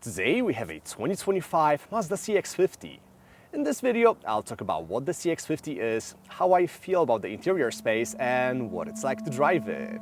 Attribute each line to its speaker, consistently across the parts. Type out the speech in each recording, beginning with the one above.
Speaker 1: Today we have a 2025 Mazda CX-50. In this video, I'll talk about what the CX-50 is, how I feel about the interior space, and what it's like to drive it.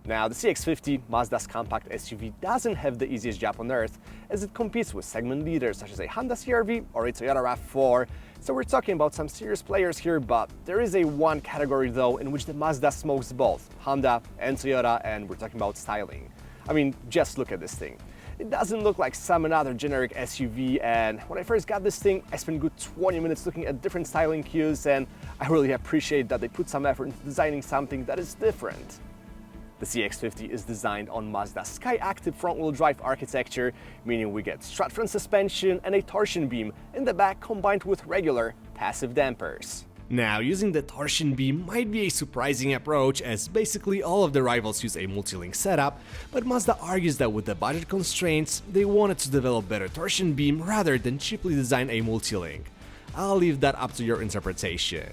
Speaker 1: Now, the CX-50, Mazda's compact SUV, doesn't have the easiest job on earth as it competes with segment leaders such as a Honda CR-V or a Toyota RAV4. So we're talking about some serious players here, but there is a one category though in which the Mazda smokes both Honda and Toyota, and we're talking about styling. I mean, just look at this thing. It doesn't look like some another generic SUV, and when I first got this thing, I spent good 20 minutes looking at different styling cues, and I really appreciate that they put some effort into designing something that is different. The CX-50 is designed on Mazda's Sky-Active front-wheel drive architecture, meaning we get strut front suspension and a torsion beam in the back combined with regular passive dampers. Now, using the torsion beam might be a surprising approach, as basically all of the rivals use a multi-link setup, but Mazda argues that with the budget constraints, they wanted to develop better torsion beam rather than cheaply design a multi-link. I'll leave that up to your interpretation.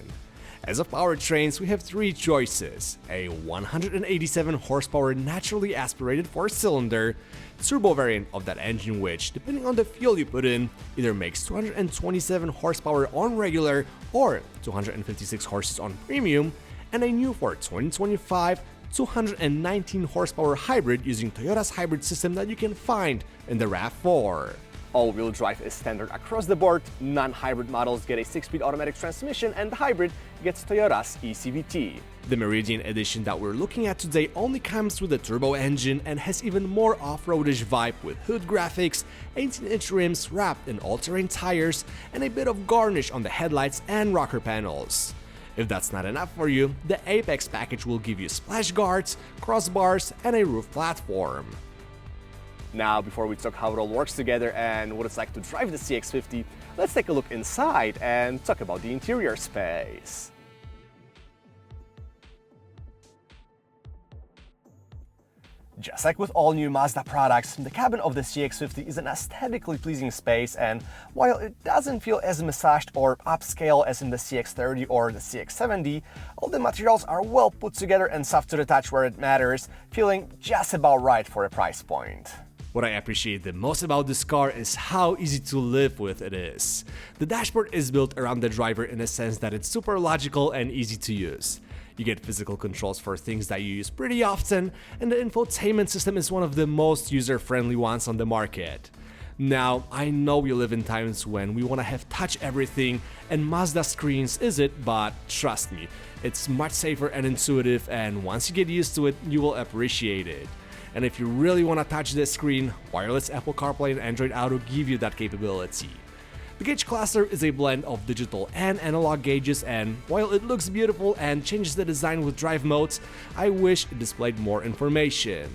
Speaker 1: As of powertrains, we have three choices: a 187 horsepower naturally aspirated 4-cylinder, turbo variant of that engine which, depending on the fuel you put in, either makes 227 horsepower on regular or 256 horses on premium, and a new for 2025 219 horsepower hybrid using Toyota's hybrid system that you can find in the RAV4. All-wheel drive is standard across the board, non-hybrid models get a 6-speed automatic transmission, and the hybrid gets Toyota's eCVT. The Meridian Edition that we're looking at today only comes with a turbo engine and has even more off-roadish vibe with hood graphics, 18-inch rims wrapped in all-terrain tires, and a bit of garnish on the headlights and rocker panels. If that's not enough for you, the Apex package will give you splash guards, crossbars, and a roof platform. Now, before we talk how it all works together and what it's like to drive the CX-50, let's take a look inside and talk about the interior space. Just like with all new Mazda products, the cabin of the CX-50 is an aesthetically pleasing space, and while it doesn't feel as massaged or upscale as in the CX-30 or the CX-70, all the materials are well put together and soft to the touch where it matters, feeling just about right for a price point. What I appreciate the most about this car is how easy to live with it is. The dashboard is built around the driver in a sense that it's super logical and easy to use. You get physical controls for things that you use pretty often, and the infotainment system is one of the most user-friendly ones on the market. Now, I know we live in times when we want to have touch everything, and Mazda screens is it, but trust me, it's much safer and intuitive, and once you get used to it, you will appreciate it. And if you really want to touch the screen, wireless Apple CarPlay and Android Auto give you that capability. The gauge cluster is a blend of digital and analog gauges, and while it looks beautiful and changes the design with drive modes, I wish it displayed more information.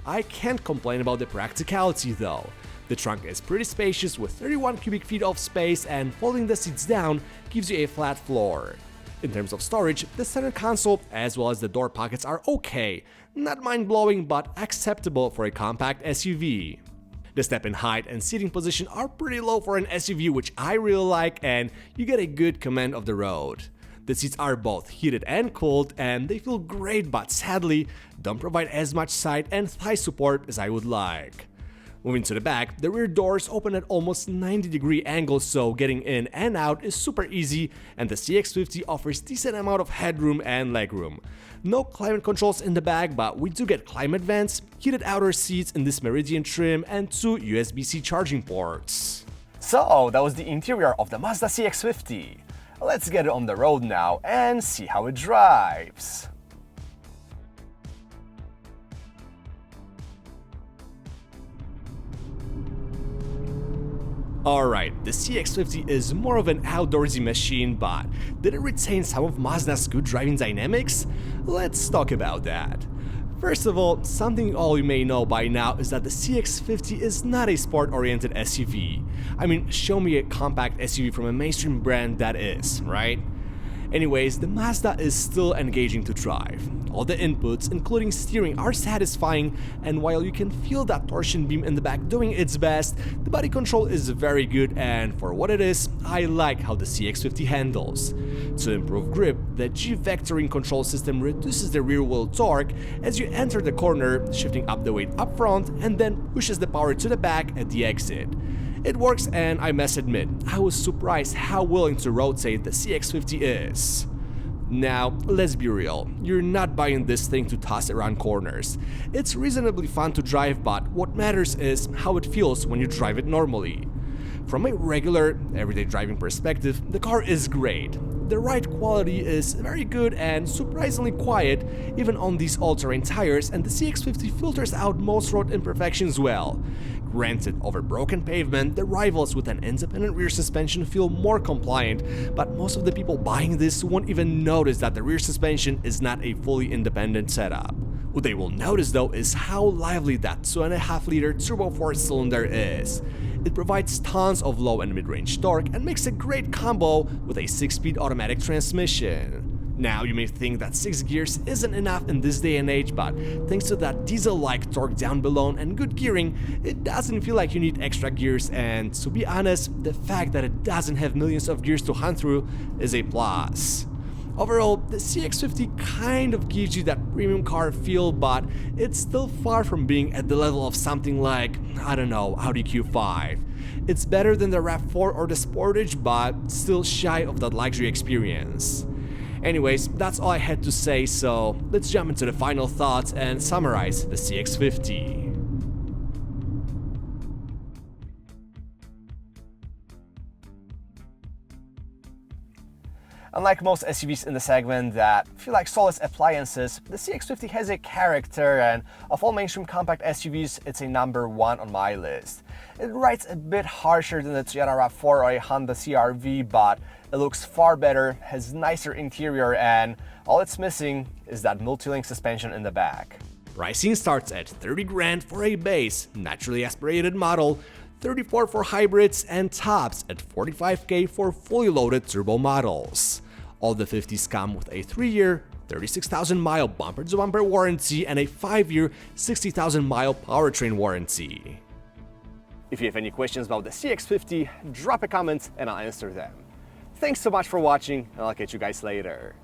Speaker 1: I can't complain about the practicality though. The trunk is pretty spacious with 31 cubic feet of space, and folding the seats down gives you a flat floor. In terms of storage, the center console as well as the door pockets are okay, not mind-blowing but acceptable for a compact SUV. The step in height and seating position are pretty low for an SUV, which I really like, and you get a good command of the road. The seats are both heated and cooled, and they feel great, but sadly don't provide as much side and thigh support as I would like. Moving to the back, the rear doors open at almost 90-degree angles, so getting in and out is super easy, and the CX-50 offers decent amount of headroom and legroom. No climate controls in the back, but we do get climate vents, heated outer seats in this Meridian trim, and 2 USB-C charging ports. So that was the interior of the Mazda CX-50. Let's get it on the road now and see how it drives. Alright, the CX-50 is more of an outdoorsy machine, but did it retain some of Mazda's good driving dynamics? Let's talk about that. First of all, something all you may know by now is that the CX-50 is not a sport-oriented SUV. I mean, show me a compact SUV from a mainstream brand that is, right? Anyways, the Mazda is still engaging to drive. All the inputs, including steering, are satisfying, and while you can feel that torsion beam in the back doing its best, the body control is very good, and for what it is, I like how the CX-50 handles. To improve grip, the G-vectoring control system reduces the rear wheel torque as you enter the corner, shifting up the weight up front, and then pushes the power to the back at the exit. It works, and I must admit, I was surprised how willing to rotate the CX-50 is. Now, let's be real, you're not buying this thing to toss around corners. It's reasonably fun to drive, but what matters is how it feels when you drive it normally. From a regular, everyday driving perspective, the car is great. The ride quality is very good and surprisingly quiet, even on these all-terrain tires, and the CX-50 filters out most road imperfections well. Granted, over broken pavement, the rivals with an independent rear suspension feel more compliant, but most of the people buying this won't even notice that the rear suspension is not a fully independent setup. What they will notice though is how lively that 2.5-liter turbo 4-cylinder is. It provides tons of low and mid-range torque and makes a great combo with a 6-speed automatic transmission. Now, you may think that 6 gears isn't enough in this day and age, but thanks to that diesel-like torque down below and good gearing, it doesn't feel like you need extra gears, and to be honest, the fact that it doesn't have millions of gears to hunt through is a plus. Overall, the CX-50 kind of gives you that premium car feel, but it's still far from being at the level of something like, I don't know, Audi Q5. It's better than the RAV4 or the Sportage, but still shy of that luxury experience. Anyways, that's all I had to say, so let's jump into the final thoughts and summarize the CX-50. Unlike most SUVs in the segment that feel like soulless appliances, the CX-50 has a character, and of all mainstream compact SUVs, it's a number 1 on my list. It rides a bit harsher than the Toyota RAV4 or a Honda CR-V, but it looks far better, has nicer interior, and all it's missing is that multi-link suspension in the back. Pricing starts at 30 grand for a base, naturally aspirated model, 34 for hybrids, and tops at 45k for fully loaded turbo models. All the 50s come with a 3-year, 36,000-mile bumper-to-bumper warranty and a 5-year, 60,000-mile powertrain warranty. If you have any questions about the CX-50, drop a comment and I'll answer them. Thanks so much for watching, and I'll catch you guys later.